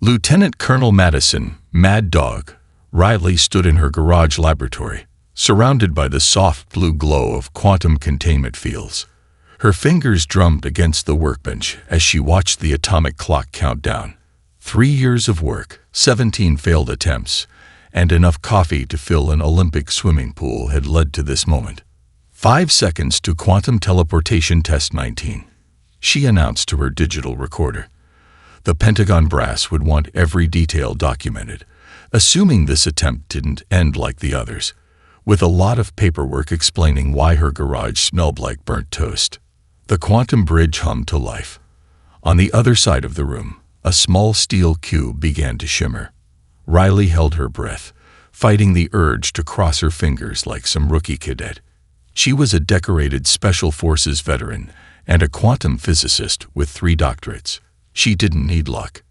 Lieutenant Colonel Madison, Mad Dog, Riley stood in her garage laboratory, surrounded by the soft blue glow of quantum containment fields. Her fingers drummed against the workbench as she watched the atomic clock count down. 3 years of work, 17 failed attempts, and enough coffee to fill an Olympic swimming pool had led to this moment. 5 seconds to quantum teleportation test 19, she announced to her digital recorder. The Pentagon brass would want every detail documented, assuming this attempt didn't end like the others, with a lot of paperwork explaining why her garage smelled like burnt toast. The quantum bridge hummed to life. On the other side of the room, a small steel cube began to shimmer. Riley held her breath, fighting the urge to cross her fingers like some rookie cadet. She was a decorated Special Forces veteran and a quantum physicist with 3 doctorates. She didn't need luck.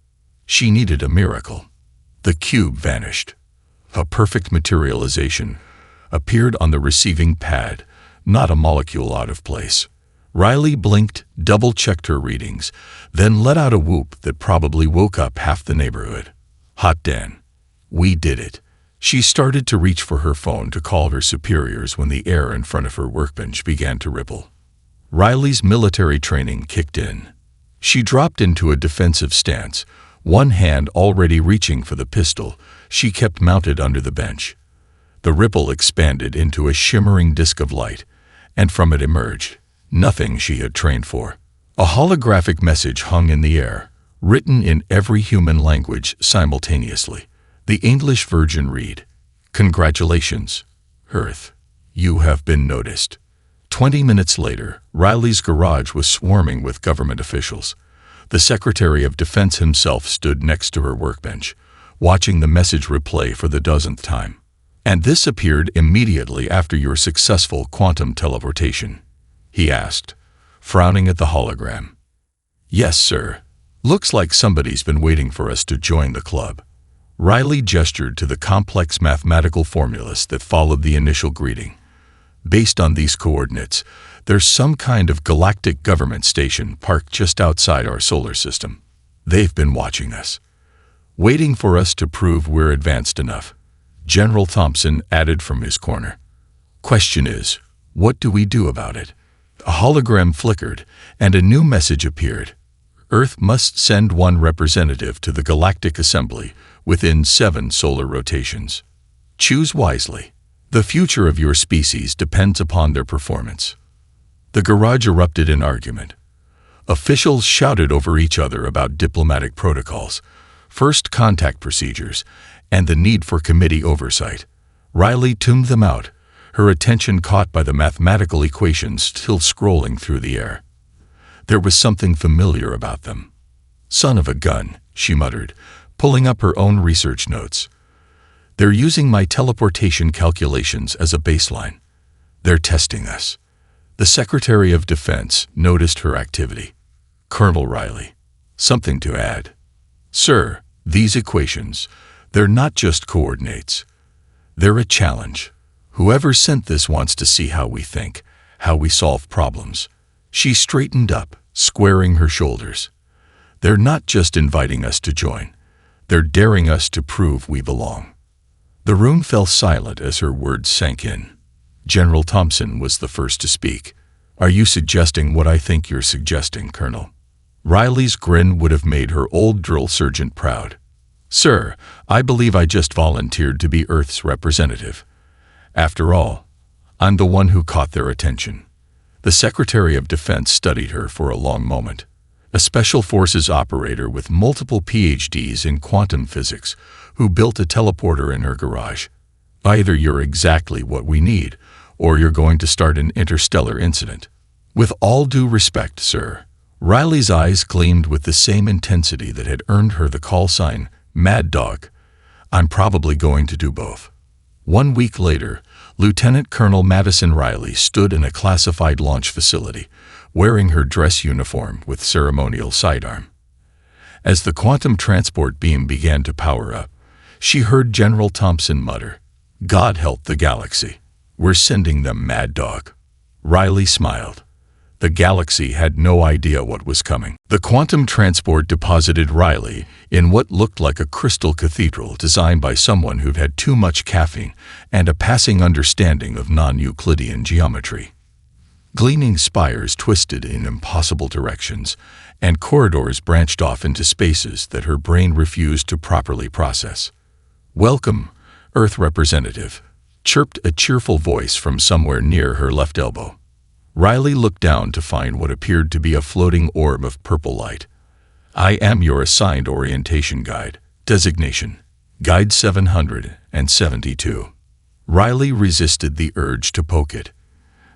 She needed a miracle. The cube vanished. A perfect materialization appeared on the receiving pad, not a molecule out of place. Riley blinked, double-checked her readings, then let out a whoop that probably woke up half the neighborhood. Hot Dan. We did it. She started to reach for her phone to call her superiors when the air in front of her workbench began to ripple. Riley's military training kicked in. She dropped into a defensive stance, one hand already reaching for the pistol she kept mounted under the bench. The ripple expanded into a shimmering disk of light, and from it emerged nothing she had trained for. A holographic message hung in the air, written in every human language simultaneously. The English version read, "Congratulations, Earth. You have been noticed." 20 minutes later, Riley's garage was swarming with government officials. The Secretary of Defense himself stood next to her workbench, watching the message replay for the dozenth time. "And this appeared immediately after your successful quantum teleportation?" he asked, frowning at the hologram. "Yes, sir. Looks like somebody's been waiting for us to join the club." Riley gestured to the complex mathematical formulas that followed the initial greeting. "Based on these coordinates, there's some kind of galactic government station parked just outside our solar system. They've been watching us, waiting for us to prove we're advanced enough," General Thompson added from his corner. "Question is, what do we do about it?" A hologram flickered, and a new message appeared. "Earth must send 1 representative to the Galactic Assembly within 7 solar rotations. Choose wisely. The future of your species depends upon their performance." The garage erupted in argument. Officials shouted over each other about diplomatic protocols, first contact procedures, and the need for committee oversight. Riley tuned them out, her attention caught by the mathematical equations still scrolling through the air. There was something familiar about them. "Son of a gun," she muttered, pulling up her own research notes. "They're using my teleportation calculations as a baseline. They're testing us." The Secretary of Defense noticed her activity. "Colonel Riley, something to add?" "Sir, these equations, they're not just coordinates. They're a challenge. Whoever sent this wants to see how we think, how we solve problems." She straightened up, squaring her shoulders. "They're not just inviting us to join. They're daring us to prove we belong." The room fell silent as her words sank in. General Thompson was the first to speak. "Are you suggesting what I think you're suggesting, Colonel?" Riley's grin would have made her old drill sergeant proud. "Sir, I believe I just volunteered to be Earth's representative. After all, I'm the one who caught their attention." The Secretary of Defense studied her for a long moment. A Special Forces operator with multiple PhDs in quantum physics who built a teleporter in her garage. "Either you're exactly what we need, or you're going to start an interstellar incident." "With all due respect, sir." Riley's eyes gleamed with the same intensity that had earned her the call sign, Mad Dog. "I'm probably going to do both." 1 week later, Lieutenant Colonel Madison Riley stood in a classified launch facility, wearing her dress uniform with ceremonial sidearm. As the quantum transport beam began to power up, she heard General Thompson mutter, "God help the galaxy. We're sending them, Mad Dog." Riley smiled. The galaxy had no idea what was coming. The quantum transport deposited Riley in what looked like a crystal cathedral designed by someone who'd had too much caffeine and a passing understanding of non-Euclidean geometry. Gleaming spires twisted in impossible directions, and corridors branched off into spaces that her brain refused to properly process. "Welcome, Earth representative," chirped a cheerful voice from somewhere near her left elbow. Riley looked down to find what appeared to be a floating orb of purple light. "I am your assigned orientation guide. Designation: Guide 772. Riley resisted the urge to poke it.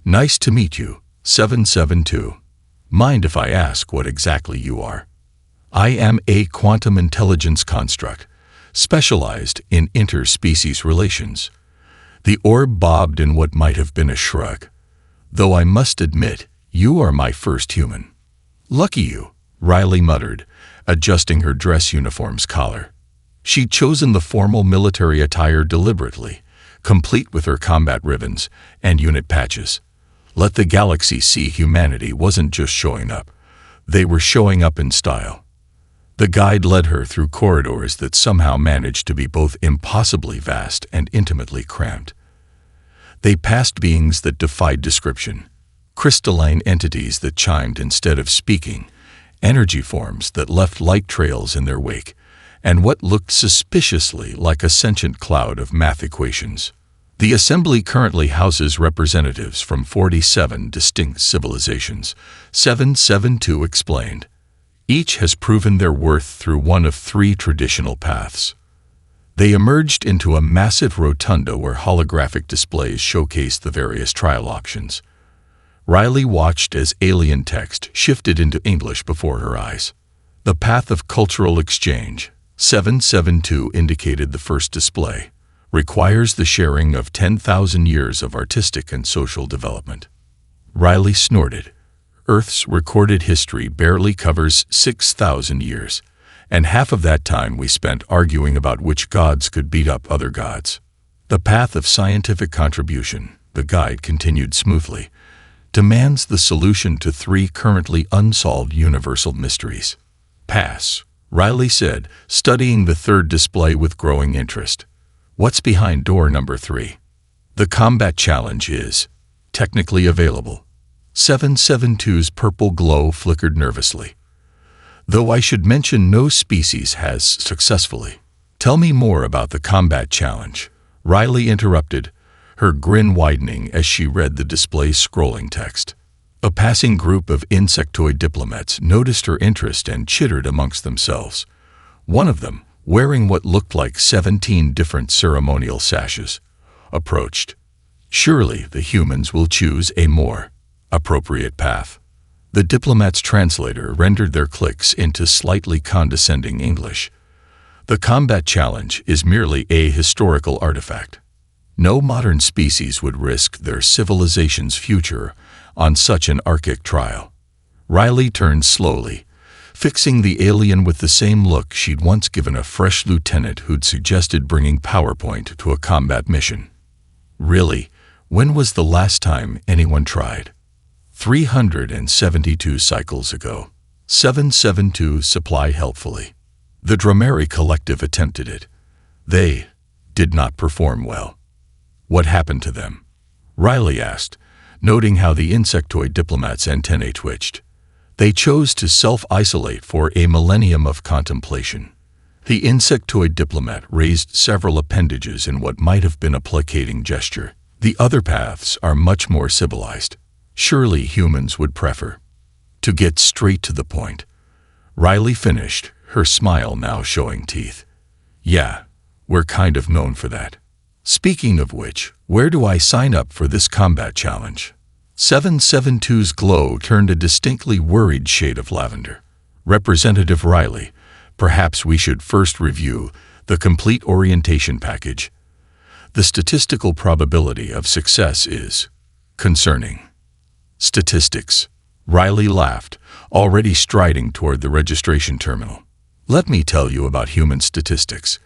"Nice to meet you, 772. Mind if I ask what exactly you are?" "I am a quantum intelligence construct, specialized in interspecies relations." The orb bobbed in what might have been a shrug. "Though I must admit, you are my first human." "Lucky you," Riley muttered, adjusting her dress uniform's collar. She'd chosen the formal military attire deliberately, complete with her combat ribbons and unit patches. Let the galaxy see humanity wasn't just showing up. They were showing up in style. The guide led her through corridors that somehow managed to be both impossibly vast and intimately cramped. They passed beings that defied description, crystalline entities that chimed instead of speaking, energy forms that left light trails in their wake, and what looked suspiciously like a sentient cloud of math equations. The assembly currently houses representatives from 47 distinct civilizations, 772 explained. Each has proven their worth through one of 3 traditional paths. They emerged into a massive rotunda where holographic displays showcased the various trial options. Riley watched as alien text shifted into English before her eyes. The path of cultural exchange, 772 indicated the first display, requires the sharing of 10,000 years of artistic and social development. Riley snorted. Earth's recorded history barely covers 6,000 years. And half of that time we spent arguing about which gods could beat up other gods. The path of scientific contribution, the guide continued smoothly, demands the solution to 3 currently unsolved universal mysteries. Pass, Riley said, studying the third display with growing interest. What's behind door number 3? The combat challenge is technically available. 772's purple glow flickered nervously. Though I should mention no species has successfully. "Tell me more about the combat challenge," Riley interrupted, her grin widening as she read the display's scrolling text. A passing group of insectoid diplomats noticed her interest and chittered amongst themselves. One of them, wearing what looked like 17 different ceremonial sashes, approached. "Surely the humans will choose a more appropriate path." The diplomat's translator rendered their clicks into slightly condescending English. "The combat challenge is merely a historical artifact. No modern species would risk their civilization's future on such an archaic trial." Riley turned slowly, fixing the alien with the same look she'd once given a fresh lieutenant who'd suggested bringing PowerPoint to a combat mission. "Really, when was the last time anyone tried?" 372 cycles ago. 772 supplied helpfully. The Drameri collective attempted it. They did not perform well. "What happened to them?" Riley asked, noting how the insectoid diplomat's antennae twitched. "They chose to self-isolate for a millennium of contemplation." The insectoid diplomat raised several appendages in what might have been a placating gesture. "The other paths are much more civilized. Surely humans would prefer." "To get straight to the point," Riley finished, her smile now showing teeth. "Yeah, we're kind of known for that. Speaking of which, where do I sign up for this combat challenge?" 772's glow turned a distinctly worried shade of lavender. "Representative Riley, perhaps we should first review the complete orientation package. The statistical probability of success is concerning." "Statistics," Riley laughed, already striding toward the registration terminal. "Let me tell you about human statistics.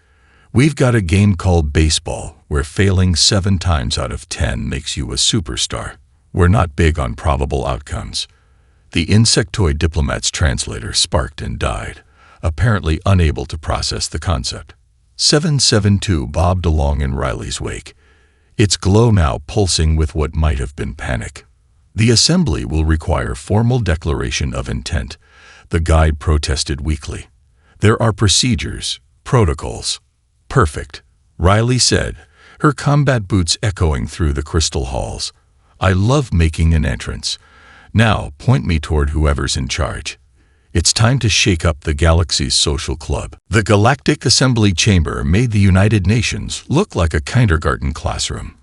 We've got a game called baseball where failing 7 times out of 10 makes you a superstar. We're not big on probable outcomes. The insectoid diplomat's translator sparked and died, apparently unable to process the concept. 772 bobbed along in Riley's wake, its glow now pulsing with what might have been panic. The assembly will require formal declaration of intent, the guide protested weakly. There are procedures, protocols. Perfect, Riley said, her combat boots echoing through the crystal halls. I love making an entrance. Now point me toward whoever's in charge. It's time to shake up the galaxy's social club. The Galactic Assembly Chamber made the United Nations look like a kindergarten classroom.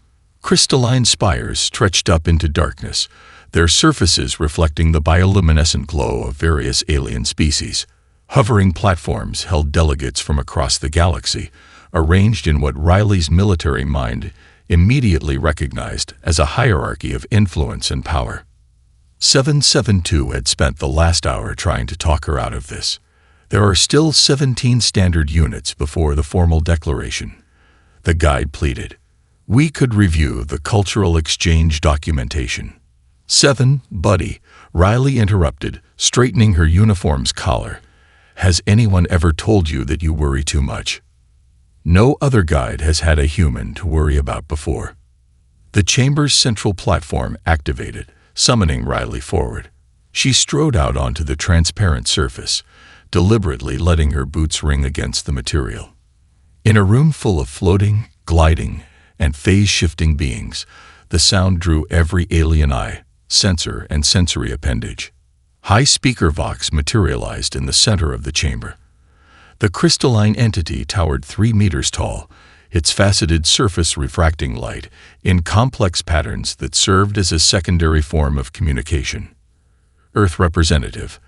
Crystalline spires stretched up into darkness, their surfaces reflecting the bioluminescent glow of various alien species. Hovering platforms held delegates from across the galaxy, arranged in what Riley's military mind immediately recognized as a hierarchy of influence and power. 772 had spent the last hour trying to talk her out of this. There are still 17 standard units before the formal declaration. The guide pleaded. We could review the cultural exchange documentation. 7, buddy, Riley interrupted, straightening her uniform's collar. Has anyone ever told you that you worry too much? No other guide has had a human to worry about before. The chamber's central platform activated, summoning Riley forward. She strode out onto the transparent surface, deliberately letting her boots ring against the material. In a room full of floating, gliding, and phase-shifting beings, the sound drew every alien eye, sensor, and sensory appendage. High-speaker Vox materialized in the center of the chamber. The crystalline entity towered 3 meters tall, its faceted surface refracting light in complex patterns that served as a secondary form of communication. Earth representative,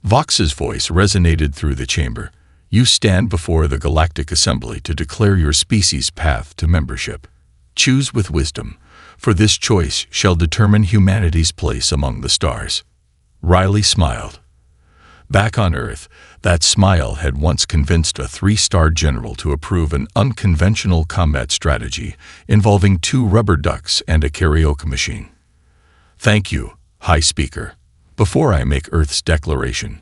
Vox's voice resonated through the chamber. You stand before the Galactic Assembly to declare your species' path to membership. Choose with wisdom, for this choice shall determine humanity's place among the stars. Riley smiled. Back on Earth, that smile had once convinced a 3-star general to approve an unconventional combat strategy involving 2 rubber ducks and a karaoke machine. Thank you, High Speaker. Before I make Earth's declaration,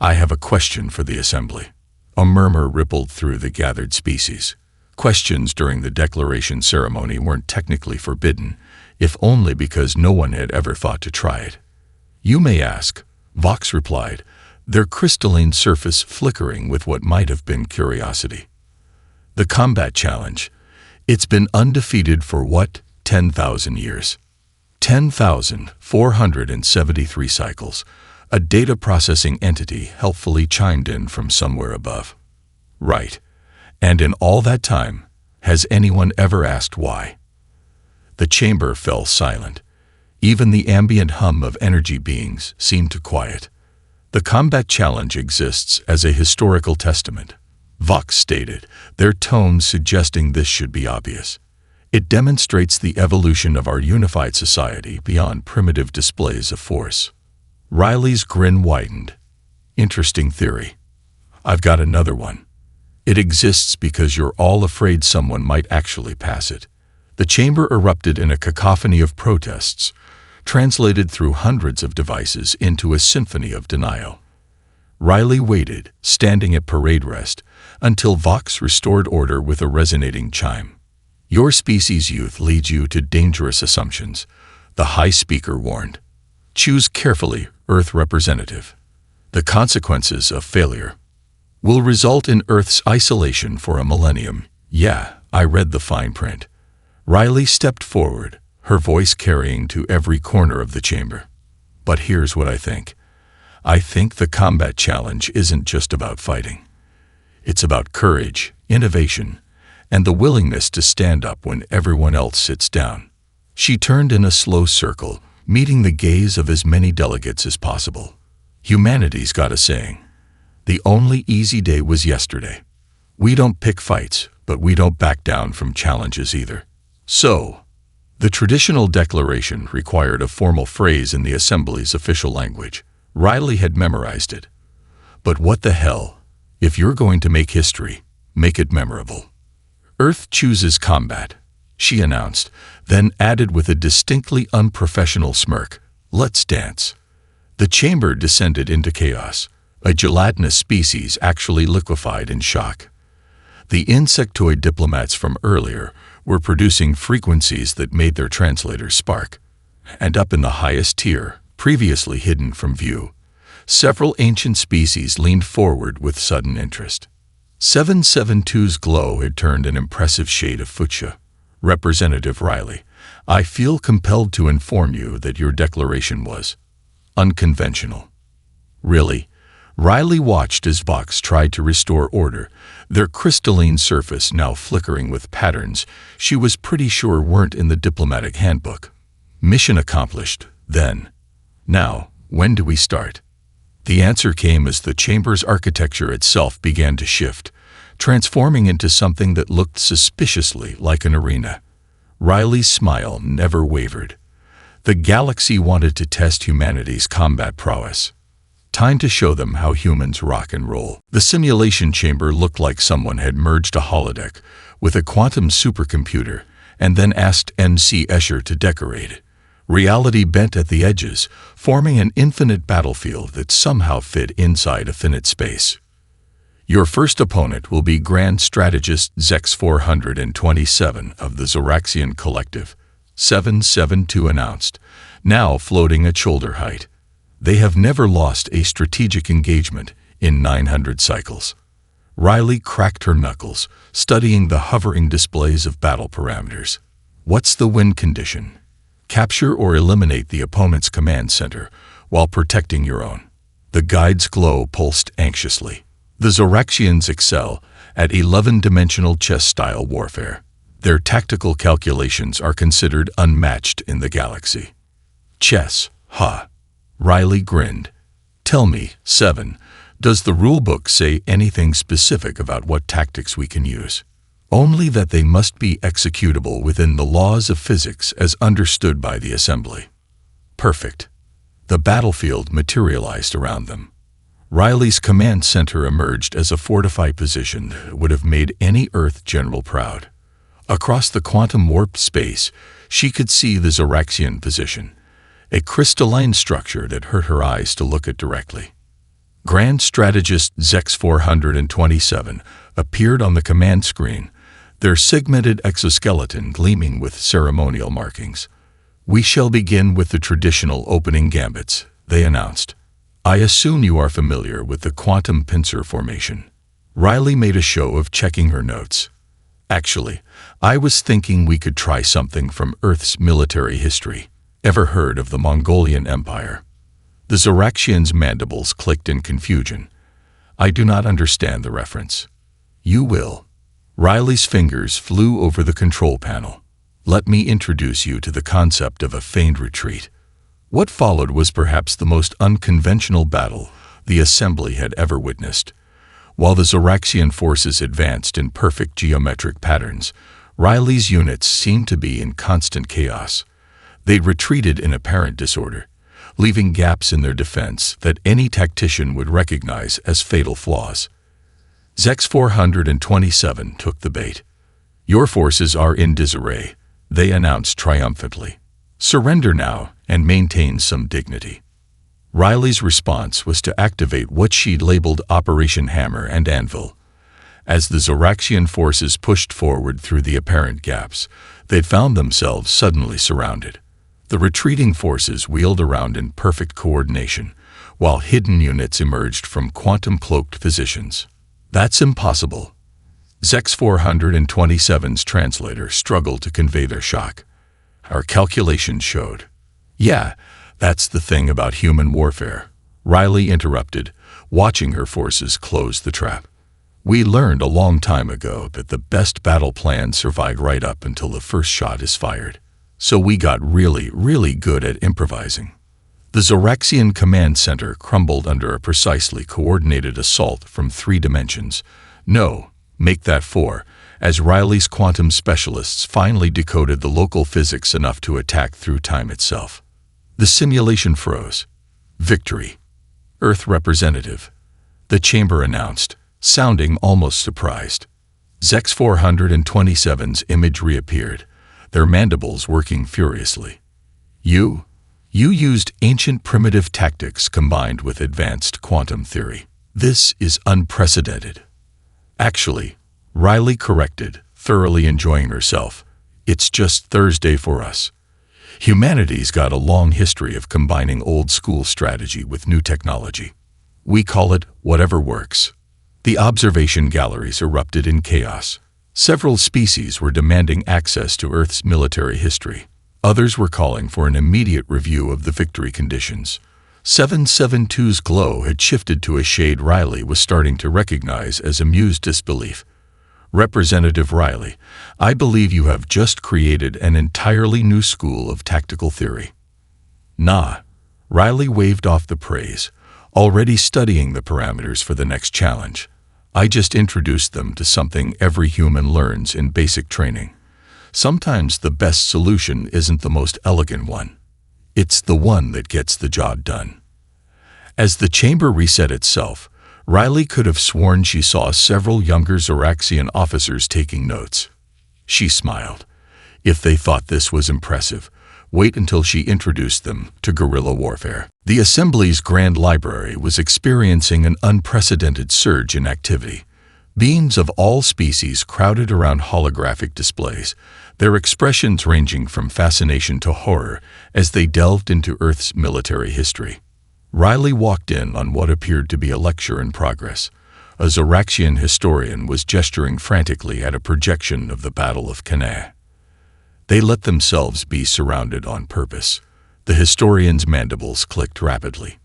I have a question for the Assembly. A murmur rippled through the gathered species. Questions during the declaration ceremony weren't technically forbidden, if only because no one had ever thought to try it. You may ask, Vox replied, their crystalline surface flickering with what might have been curiosity. The combat challenge. It's been undefeated for what, 10,000 years? 10,473 cycles. A data processing entity helpfully chimed in from somewhere above. Right. And in all that time, has anyone ever asked why? The chamber fell silent. Even the ambient hum of energy beings seemed to quiet. The combat challenge exists as a historical testament, Vox stated, their tone suggesting this should be obvious. It demonstrates the evolution of our unified society beyond primitive displays of force. Riley's grin widened. Interesting theory. I've got another one. It exists because you're all afraid someone might actually pass it. The chamber erupted in a cacophony of protests, translated through hundreds of devices into a symphony of denial. Riley waited, standing at parade rest, until Vox restored order with a resonating chime. Your species' youth leads you to dangerous assumptions, the High Speaker warned. Choose carefully, Earth representative. The consequences of failure will result in Earth's isolation for a millennium. Yeah, I read the fine print. Riley stepped forward, her voice carrying to every corner of the chamber. But here's what I think. I think the combat challenge isn't just about fighting. It's about courage, innovation, and the willingness to stand up when everyone else sits down. She turned in a slow circle, meeting the gaze of as many delegates as possible. Humanity's got a saying. The only easy day was yesterday. We don't pick fights, but we don't back down from challenges either. So, the traditional declaration required a formal phrase in the Assembly's official language. Riley had memorized it. But what the hell? If you're going to make history, make it memorable. Earth chooses combat, she announced, then added with a distinctly unprofessional smirk, let's dance. The chamber descended into chaos. A gelatinous species actually liquefied in shock. The insectoid diplomats from earlier were producing frequencies that made their translators spark. And up in the highest tier, previously hidden from view, several ancient species leaned forward with sudden interest. 772's glow had turned an impressive shade of fuchsia. Representative Riley, I feel compelled to inform you that your declaration was unconventional. Really? Riley watched as Vox tried to restore order, their crystalline surface now flickering with patterns she was pretty sure weren't in the diplomatic handbook. Mission accomplished, then. Now, when do we start? The answer came as the chamber's architecture itself began to shift, transforming into something that looked suspiciously like an arena. Riley's smile never wavered. The galaxy wanted to test humanity's combat prowess. Time to show them how humans rock and roll. The simulation chamber looked like someone had merged a holodeck with a quantum supercomputer and then asked MC Escher to decorate it. Reality bent at the edges, forming an infinite battlefield that somehow fit inside a finite space. Your first opponent will be Grand Strategist Zex 427 of the Zoraxian Collective, 772 announced, now floating at shoulder height. They have never lost a strategic engagement in 900 cycles. Riley cracked her knuckles, studying the hovering displays of battle parameters. What's the win condition? Capture or eliminate the opponent's command center while protecting your own. The guide's glow pulsed anxiously. The Zoraxians excel at 11-dimensional chess-style warfare. Their tactical calculations are considered unmatched in the galaxy. Chess, huh? Riley grinned. Tell me, 7, does the rulebook say anything specific about what tactics we can use? Only that they must be executable within the laws of physics as understood by the Assembly. Perfect. The battlefield materialized around them. Riley's command center emerged as a fortified position that would have made any Earth general proud. Across the quantum warped space, she could see the Zoraxian position, a crystalline structure that hurt her eyes to look at directly. Grand Strategist Zex 427 appeared on the command screen, their segmented exoskeleton gleaming with ceremonial markings. We shall begin with the traditional opening gambits, they announced. I assume you are familiar with the quantum pincer formation. Riley made a show of checking her notes. Actually, I was thinking we could try something from Earth's military history. Ever heard of the Mongolian Empire? The Zoraxian's mandibles clicked in confusion. I do not understand the reference. You will. Riley's fingers flew over the control panel. Let me introduce you to the concept of a feigned retreat. What followed was perhaps the most unconventional battle the Assembly had ever witnessed. While the Zoraxian forces advanced in perfect geometric patterns, Riley's units seemed to be in constant chaos. They'd retreated in apparent disorder, leaving gaps in their defense that any tactician would recognize as fatal flaws. Zex 427 took the bait. Your forces are in disarray, they announced triumphantly. Surrender now and maintain some dignity. Riley's response was to activate what she'd labeled Operation Hammer and Anvil. As the Zoraxian forces pushed forward through the apparent gaps, they'd found themselves suddenly surrounded. The retreating forces wheeled around in perfect coordination, while hidden units emerged from quantum-cloaked positions. That's impossible. Zex 427's translator struggled to convey their shock. Our calculations showed. Yeah, that's the thing about human warfare, Riley interrupted, watching her forces close the trap. We learned a long time ago that the best battle plans survive right up until the first shot is fired. So we got really good at improvising. The Zoraxian command center crumbled under a precisely coordinated assault from 3 dimensions. No, make that 4, as Riley's quantum specialists finally decoded the local physics enough to attack through time itself. The simulation froze. Victory. Earth representative. The chamber announced, sounding almost surprised. Zex 427's image reappeared, their mandibles working furiously. You You used ancient primitive tactics combined with advanced quantum theory. This is unprecedented. Actually, Riley corrected, thoroughly enjoying herself. It's just Thursday for us. Humanity's got a long history of combining old-school strategy with new technology. We call it whatever works. The observation galleries erupted in chaos. Several species were demanding access to Earth's military history. Others were calling for an immediate review of the victory conditions. 772's glow had shifted to a shade Riley was starting to recognize as amused disbelief. Representative Riley, I believe you have just created an entirely new school of tactical theory. Nah, Riley waved off the praise, already studying the parameters for the next challenge. I just introduced them to something every human learns in basic training. Sometimes the best solution isn't the most elegant one. It's the one that gets the job done. As the chamber reset itself, Riley could have sworn she saw several younger Zoraxian officers taking notes. She smiled. If they thought this was impressive, wait until she introduced them to guerrilla warfare. The Assembly's Grand Library was experiencing an unprecedented surge in activity. Beings of all species crowded around holographic displays, their expressions ranging from fascination to horror as they delved into Earth's military history. Riley walked in on what appeared to be a lecture in progress. A Zoraxian historian was gesturing frantically at a projection of the Battle of Cannae. They let themselves be surrounded on purpose. The historian's mandibles clicked rapidly.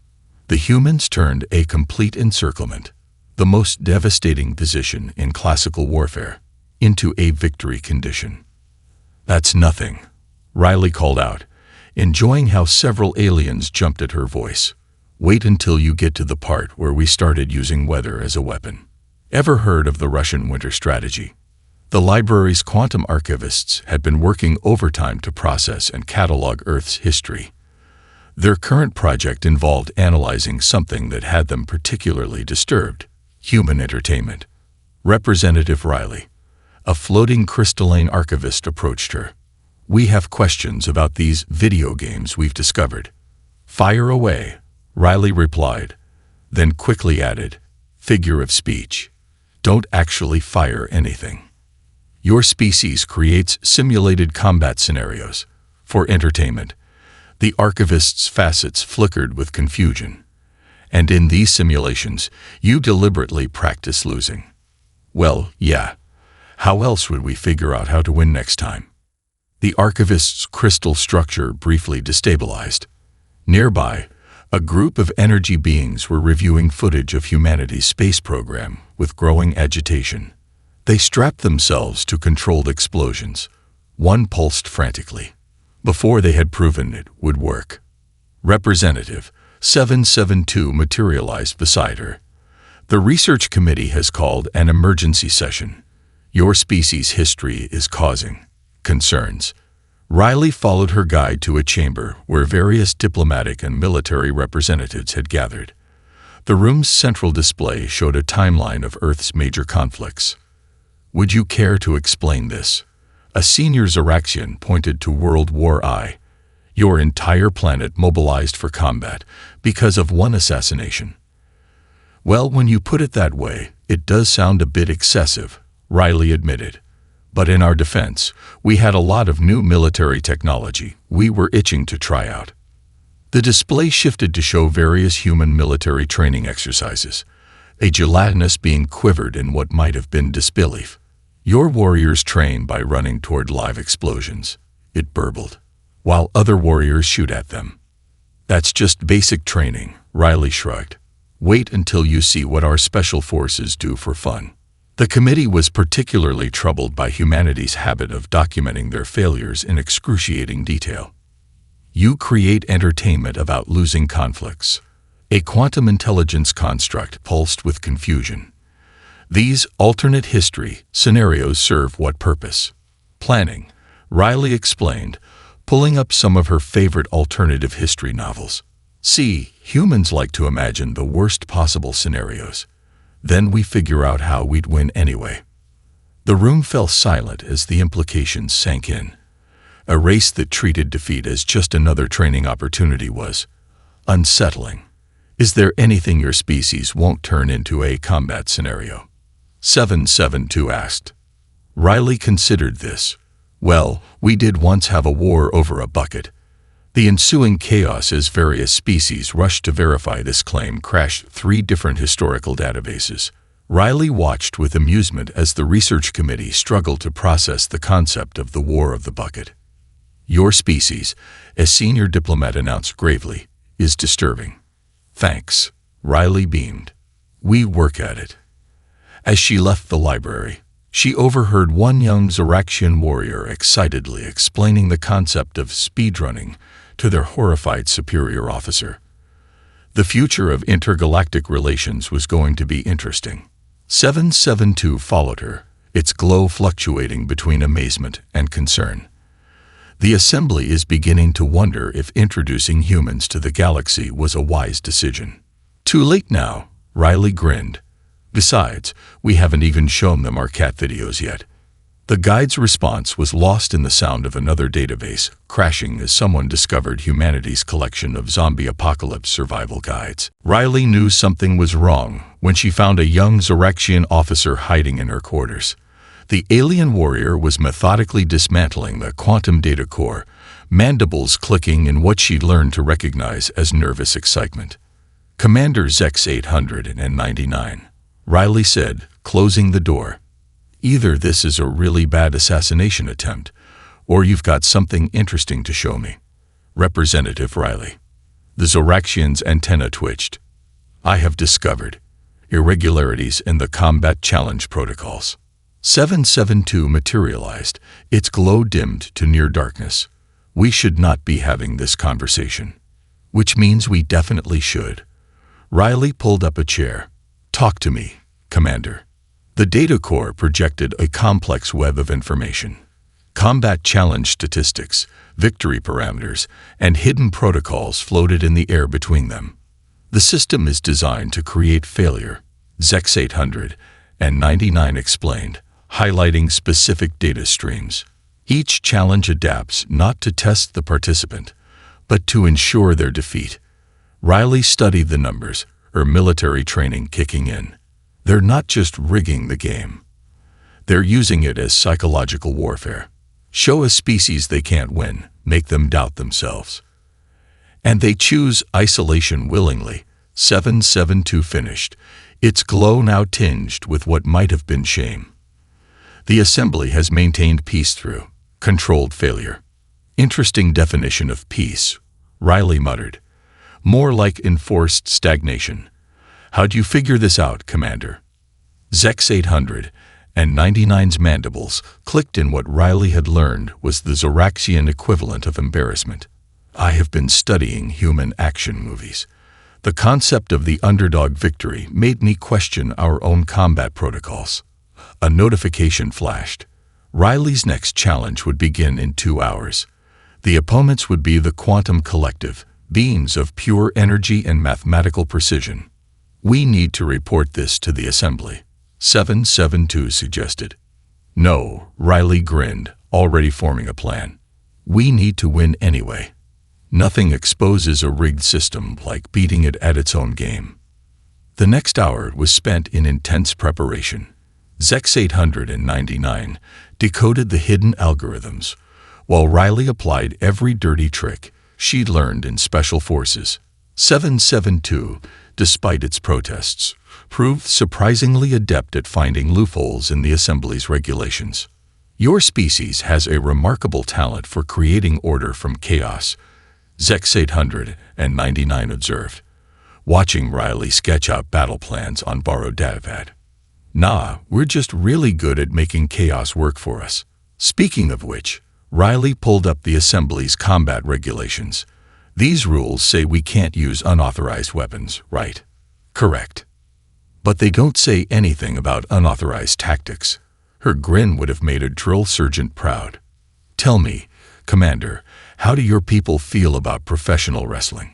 The humans turned a complete encirclement, the most devastating position in classical warfare, into a victory condition. That's nothing, Riley called out, enjoying how several aliens jumped at her voice. Wait until you get to the part where we started using weather as a weapon. Ever heard of the Russian winter strategy? The library's quantum archivists had been working overtime to process and catalog Earth's history. Their current project involved analyzing something that had them particularly disturbed: human entertainment. Representative Riley, a floating crystalline archivist, approached her. We have questions about these video games we've discovered. Fire away, Riley replied, then quickly added, figure of speech. Don't actually fire anything. Your species creates simulated combat scenarios for entertainment. The archivist's facets flickered with confusion. And in these simulations, you deliberately practice losing. Well, yeah. How else would we figure out how to win next time? The archivist's crystal structure briefly destabilized. Nearby, a group of energy beings were reviewing footage of humanity's space program with growing agitation. They strapped themselves to controlled explosions. One pulsed frantically, before they had proven it would work. Representative 772 materialized beside her. The research committee has called an emergency session. Your species' history is causing concerns. Riley followed her guide to a chamber where various diplomatic and military representatives had gathered. The room's central display showed a timeline of Earth's major conflicts. Would you care to explain this? A senior Zoraxian pointed to World War I. Your entire planet mobilized for combat because of one assassination. Well, when you put it that way, it does sound a bit excessive, Riley admitted. But in our defense, we had a lot of new military technology we were itching to try out. The display shifted to show various human military training exercises. A gelatinous being quivered in what might have been disbelief. Your warriors train by running toward live explosions, it burbled, while other warriors shoot at them. That's just basic training, Riley shrugged. Wait until you see what our special forces do for fun. The committee was particularly troubled by humanity's habit of documenting their failures in excruciating detail. You create entertainment about losing conflicts. A quantum intelligence construct pulsed with confusion. These alternate history scenarios serve what purpose? Planning, Riley explained, pulling up some of her favorite alternative history novels. See, humans like to imagine the worst possible scenarios. Then we figure out how we'd win anyway. The room fell silent as the implications sank in. A race that treated defeat as just another training opportunity was unsettling. Is there anything your species won't turn into a combat scenario? 772 asked. Riley considered this. Well, we did once have a war over a bucket. The ensuing chaos as various species rushed to verify this claim crashed 3 different historical databases. Riley watched with amusement as the research committee struggled to process the concept of the War of the Bucket. Your species, a senior diplomat announced gravely, is disturbing. Thanks. Riley beamed. We work at it. As she left the library, she overheard one young Zoraxian warrior excitedly explaining the concept of speedrunning to their horrified superior officer. The future of intergalactic relations was going to be interesting. 772 followed her, its glow fluctuating between amazement and concern. The Assembly is beginning to wonder if introducing humans to the galaxy was a wise decision. Too late now, Riley grinned. Besides, we haven't even shown them our cat videos yet. The guide's response was lost in the sound of another database crashing as someone discovered humanity's collection of zombie apocalypse survival guides. Riley knew something was wrong when she found a young Zoraxian officer hiding in her quarters. The alien warrior was methodically dismantling the quantum data core, mandibles clicking in what she'd learned to recognize as nervous excitement. Commander Zex 899, Riley said, closing the door. Either this is a really bad assassination attempt, or you've got something interesting to show me. Representative Riley. The Zoraxian's antenna twitched. I have discovered irregularities in the combat challenge protocols. 772 materialized, its glow dimmed to near darkness. We should not be having this conversation. Which means we definitely should. Riley pulled up a chair. Talk to me, Commander. The data core projected a complex web of information. Combat challenge statistics, victory parameters, and hidden protocols floated in the air between them. The system is designed to create failure, Zex 899 explained, highlighting specific data streams. Each challenge adapts not to test the participant, but to ensure their defeat. Riley studied the numbers, her military training kicking in. They're not just rigging the game. They're using it as psychological warfare. Show a species they can't win, make them doubt themselves. And they choose isolation willingly. 772 finished, its glow now tinged with what might have been shame. The Assembly has maintained peace through controlled failure. Interesting definition of peace, Riley muttered. More like enforced stagnation. How'd you figure this out, Commander? Zex 899's mandibles clicked in what Riley had learned was the Zoraxian equivalent of embarrassment. I have been studying human action movies. The concept of the underdog victory made me question our own combat protocols. A notification flashed. Riley's next challenge would begin in 2 hours. The opponents would be the Quantum Collective, beings of pure energy and mathematical precision. We need to report this to the Assembly, 772 suggested. No, Riley grinned, already forming a plan. We need to win anyway. Nothing exposes a rigged system like beating it at its own game. The next hour was spent in intense preparation. Zex 899 decoded the hidden algorithms, while Riley applied every dirty trick she'd learned in Special Forces. 772, despite its protests, proved surprisingly adept at finding loopholes in the Assembly's regulations. Your species has a remarkable talent for creating order from chaos, Zex 899 observed, watching Riley sketch out battle plans on borrowed datapad. Nah, we're just really good at making chaos work for us. Speaking of which, Riley pulled up the Assembly's combat regulations. These rules say we can't use unauthorized weapons, right? Correct. But they don't say anything about unauthorized tactics. Her grin would have made a drill sergeant proud. Tell me, Commander, how do your people feel about professional wrestling?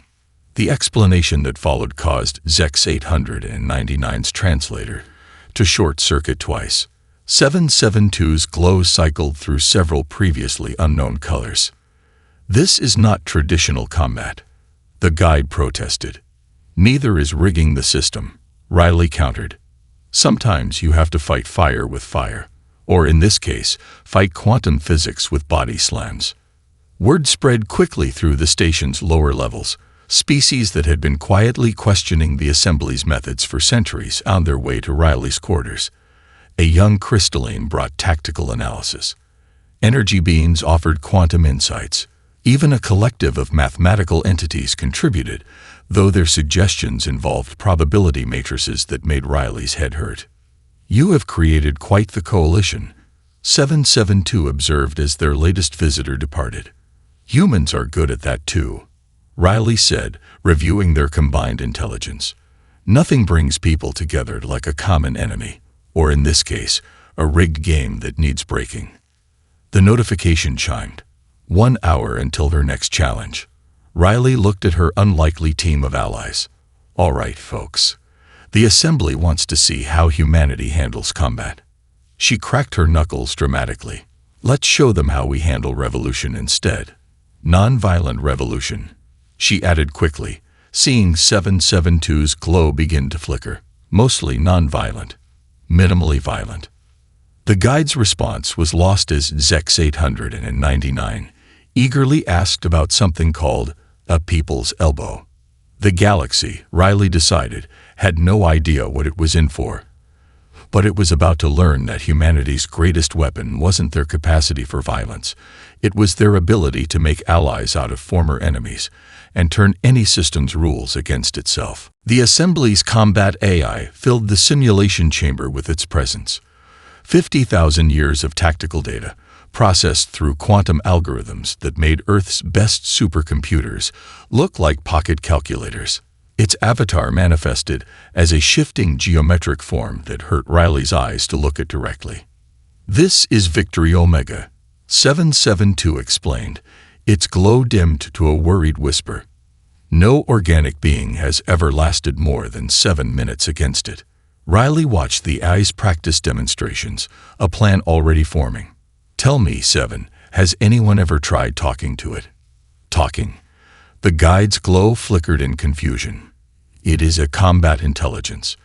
The explanation that followed caused Zex 899's translator to short-circuit twice. 772's glow cycled through several previously unknown colors. This is not traditional combat, the guide protested. Neither is rigging the system, Riley countered. Sometimes you have to fight fire with fire, or in this case, fight quantum physics with body slams. Word spread quickly through the station's lower levels. Species that had been quietly questioning the assembly's methods for centuries on their way to Riley's quarters. A young crystalline brought tactical analysis. Energy beings offered quantum insights. Even a collective of mathematical entities contributed, though their suggestions involved probability matrices that made Riley's head hurt. You have created quite the coalition, 772 observed as their latest visitor departed. Humans are good at that too, Riley said, reviewing their combined intelligence. Nothing brings people together like a common enemy, or in this case, a rigged game that needs breaking. The notification chimed. 1 hour until their next challenge. Riley looked at her unlikely team of allies. All right, folks. The Assembly wants to see how humanity handles combat. She cracked her knuckles dramatically. Let's show them how we handle revolution instead. Non-violent revolution, she added quickly, seeing 772's glow begin to flicker. Mostly non-violent. Minimally violent. The guide's response was lost as Zex 899 eagerly asked about something called a people's elbow. The galaxy, Riley decided, had no idea what it was in for. But it was about to learn that humanity's greatest weapon wasn't their capacity for violence. It was their ability to make allies out of former enemies and turn any system's rules against itself. The Assembly's combat AI filled the simulation chamber with its presence. 50,000 years of tactical data, processed through quantum algorithms that made Earth's best supercomputers look like pocket calculators. Its avatar manifested as a shifting geometric form that hurt Riley's eyes to look at directly. This is Victory Omega, 772 explained, its glow dimmed to a worried whisper. No organic being has ever lasted more than 7 minutes against it. Riley watched the AI's practice demonstrations, a plan already forming. Tell me, 7, has anyone ever tried talking to it? Talking. The guide's glow flickered in confusion. It is a combat intelligence.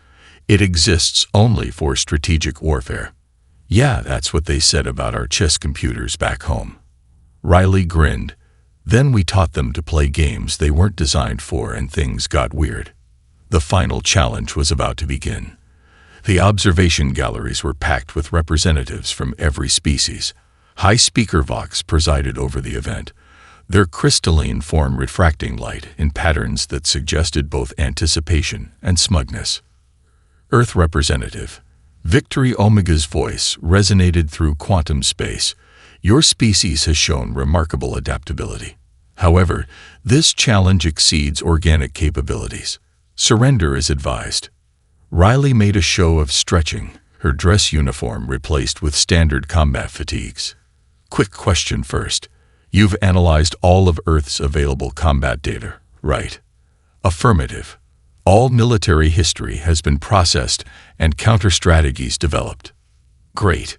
It exists only for strategic warfare. Yeah, that's what they said about our chess computers back home. Riley grinned. Then we taught them to play games they weren't designed for and things got weird. The final challenge was about to begin. The observation galleries were packed with representatives from every species. High speaker vox presided over the event, their crystalline form refracting light in patterns that suggested both anticipation and smugness. Earth representative. Victory Omega's voice resonated through quantum space. Your species has shown remarkable adaptability. However, this challenge exceeds organic capabilities. Surrender is advised. Riley made a show of stretching, her dress uniform replaced with standard combat fatigues. Quick question first. You've analyzed all of Earth's available combat data, right? Affirmative. All military history has been processed and counter-strategies developed. Great.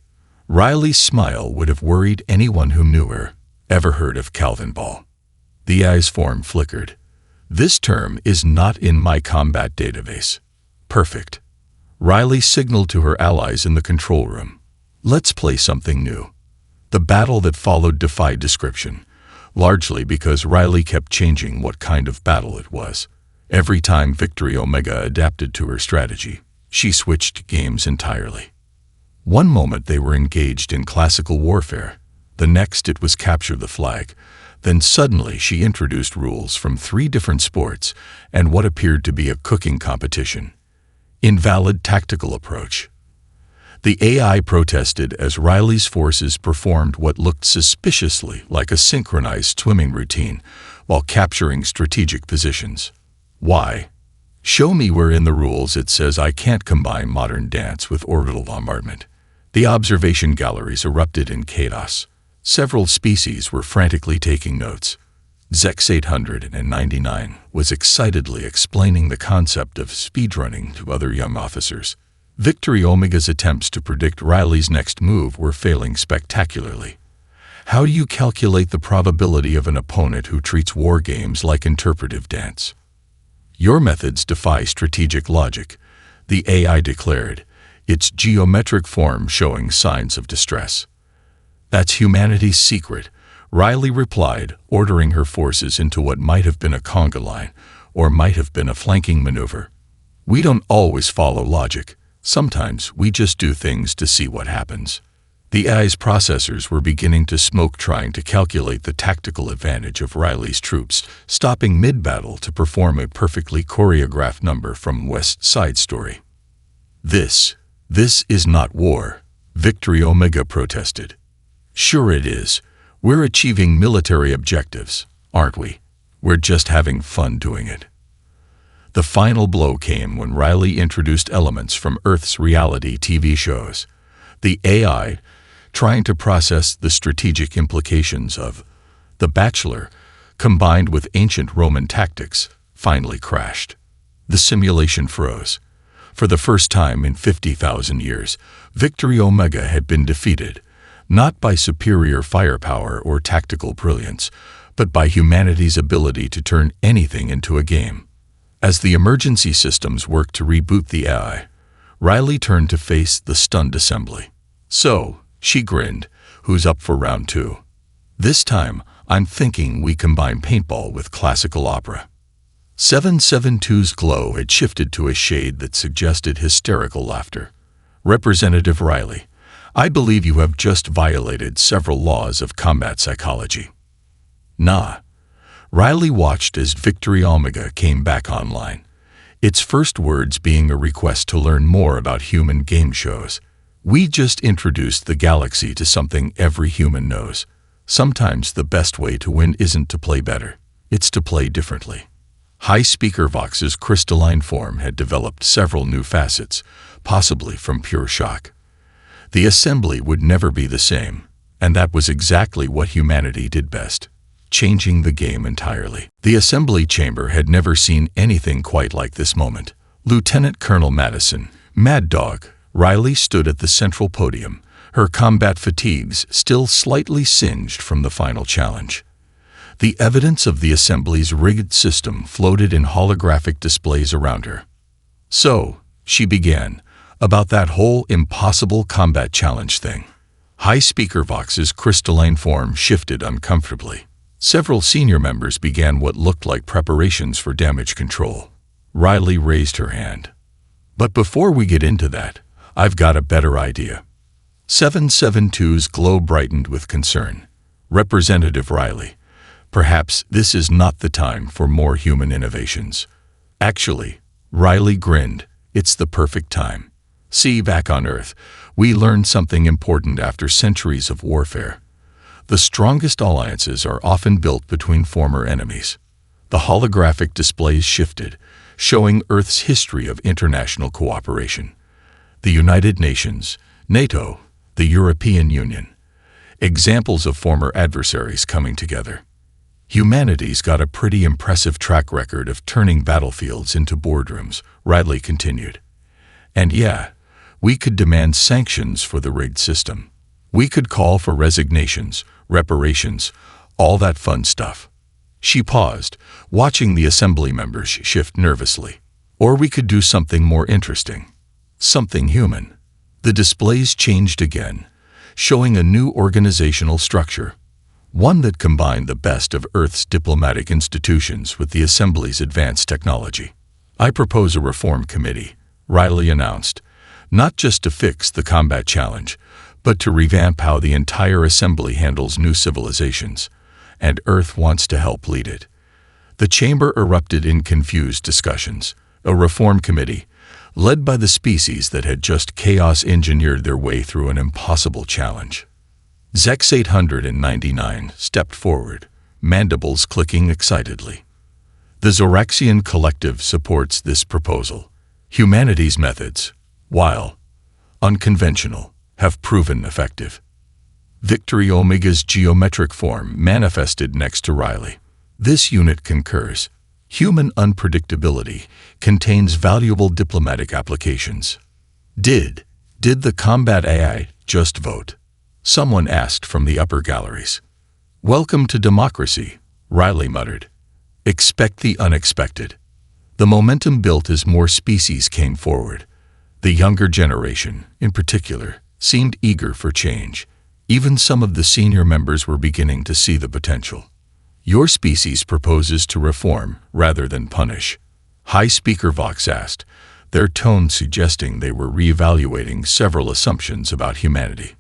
Riley's smile would have worried anyone who knew her. Ever heard of Calvin Ball? The AI's form flickered. This term is not in my combat database. Perfect. Riley signaled to her allies in the control room. Let's play something new. The battle that followed defied description, largely because Riley kept changing what kind of battle it was. Every time Victory Omega adapted to her strategy, she switched games entirely. One moment they were engaged in classical warfare, the next it was capture the flag. Then suddenly she introduced rules from 3 different sports and what appeared to be a cooking competition. Invalid tactical approach. The AI protested as Riley's forces performed what looked suspiciously like a synchronized swimming routine while capturing strategic positions. Why? Show me where in the rules it says I can't combine modern dance with orbital bombardment. The observation galleries erupted in chaos. Several species were frantically taking notes. Zex 899 was excitedly explaining the concept of speedrunning to other young officers. Victory Omega's attempts to predict Riley's next move were failing spectacularly. How do you calculate the probability of an opponent who treats war games like interpretive dance? Your methods defy strategic logic, the AI declared, its geometric form showing signs of distress. That's humanity's secret, Riley replied, ordering her forces into what might have been a conga line, or might have been a flanking maneuver. We don't always follow logic. Sometimes we just do things to see what happens. The AI's processors were beginning to smoke, trying to calculate the tactical advantage of Riley's troops, stopping mid-battle to perform a perfectly choreographed number from West Side Story. This is not war, Victory Omega protested. Sure it is. We're achieving military objectives, aren't we? We're just having fun doing it. The final blow came when Riley introduced elements from Earth's reality TV shows. The AI, trying to process the strategic implications of The Bachelor, combined with ancient Roman tactics, finally crashed. The simulation froze. For the first time in 50,000 years, Victory Omega had been defeated, not by superior firepower or tactical brilliance, but by humanity's ability to turn anything into a game. As the emergency systems worked to reboot the AI, Riley turned to face the stunned assembly. So, she grinned, who's up for round 2? This time, I'm thinking we combine paintball with classical opera. 772's glow had shifted to a shade that suggested hysterical laughter. Representative Riley, I believe you have just violated several laws of combat psychology. Nah. Riley watched as Victory Omega came back online, its first words being a request to learn more about human game shows. We just introduced the galaxy to something every human knows. Sometimes the best way to win isn't to play better, it's to play differently. High Speaker Vox's crystalline form had developed several new facets, possibly from pure shock. The assembly would never be the same, and that was exactly what humanity did best. Changing the game entirely. The assembly chamber had never seen anything quite like this moment. Lieutenant Colonel Madison, Mad Dog, Riley stood at the central podium, her combat fatigues still slightly singed from the final challenge. The evidence of the assembly's rigged system floated in holographic displays around her. So, she began, about that whole impossible combat challenge thing. High Speaker Vox's crystalline form shifted uncomfortably. Several senior members began what looked like preparations for damage control. Riley raised her hand. But before we get into that, I've got a better idea. 772's glow brightened with concern. Representative Riley, perhaps this is not the time for more human innovations. Actually, Riley grinned, it's the perfect time. See, back on Earth, we learned something important after centuries of warfare. The strongest alliances are often built between former enemies. The holographic displays shifted, showing Earth's history of international cooperation. The United Nations, NATO, the European Union. Examples of former adversaries coming together. Humanity's got a pretty impressive track record of turning battlefields into boardrooms, Riley continued. And yeah, we could demand sanctions for the rigged system. We could call for resignations, reparations, all that fun stuff. She paused, watching the assembly members shift nervously. Or we could do something more interesting. Something human. The displays changed again, showing a new organizational structure. One that combined the best of Earth's diplomatic institutions with the Assembly's advanced technology. I propose a reform committee, Riley announced, not just to fix the combat challenge, but to revamp how the entire Assembly handles new civilizations, and Earth wants to help lead it. The chamber erupted in confused discussions. A reform committee, led by the species that had just chaos-engineered their way through an impossible challenge. Zex 899 stepped forward, mandibles clicking excitedly. The Zoraxian Collective supports this proposal. Humanity's methods, while unconventional, have proven effective. Victory Omega's geometric form manifested next to Riley. This unit concurs. Human unpredictability contains valuable diplomatic applications. Did the combat AI just vote? Someone asked from the upper galleries. Welcome to democracy, Riley muttered. Expect the unexpected. The momentum built as more species came forward. The younger generation, in particular, seemed eager for change. Even some of the senior members were beginning to see the potential. Your species proposes to reform rather than punish. High Speaker Vox asked, their tone suggesting they were reevaluating several assumptions about humanity.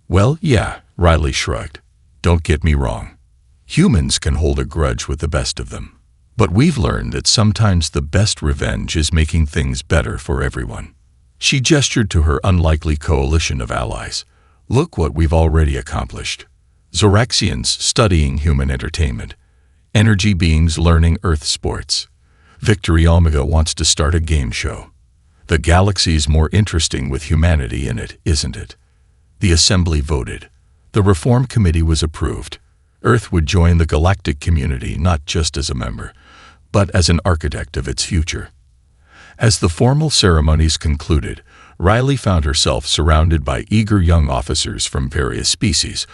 Well, yeah, Riley shrugged. Don't get me wrong. Humans can hold a grudge with the best of them. But we've learned that sometimes the best revenge is making things better for everyone. She gestured to her unlikely coalition of allies. Look what we've already accomplished. Zoraxians studying human entertainment. Energy beings learning Earth sports. Victory Omega wants to start a game show. The galaxy's more interesting with humanity in it, isn't it? The Assembly voted. The Reform Committee was approved. Earth would join the Galactic community not just as a member, but as an architect of its future. As the formal ceremonies concluded, Riley found herself surrounded by eager young officers from various species,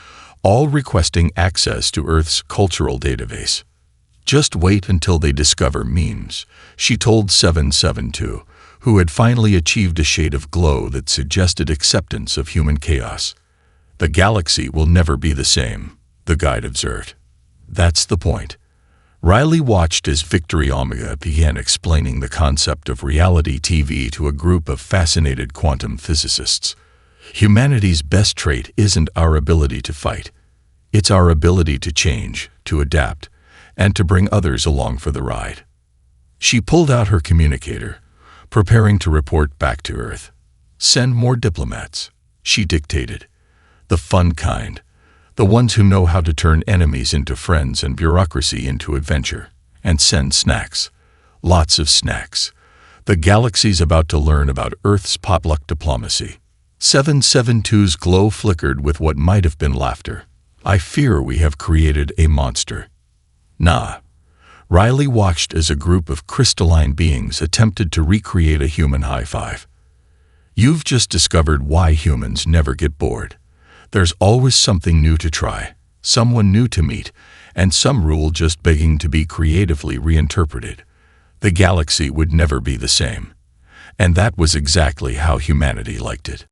all requesting access to Earth's cultural database. Just wait until they discover memes, she told 772, who had finally achieved a shade of glow that suggested acceptance of human chaos. The galaxy will never be the same, the guide observed. That's the point. Riley watched as Victory Omega began explaining the concept of reality TV to a group of fascinated quantum physicists. Humanity's best trait isn't our ability to fight. It's our ability to change, to adapt, and to bring others along for the ride. She pulled out her communicator, preparing to report back to Earth. Send more diplomats, she dictated. The fun kind. The ones who know how to turn enemies into friends and bureaucracy into adventure. And send snacks. Lots of snacks. The galaxy's about to learn about Earth's potluck diplomacy. 772's glow flickered with what might have been laughter. I fear we have created a monster. Nah. Riley watched as a group of crystalline beings attempted to recreate a human high five. You've just discovered why humans never get bored. There's always something new to try, someone new to meet, and some rule just begging to be creatively reinterpreted. The galaxy would never be the same. And that was exactly how humanity liked it.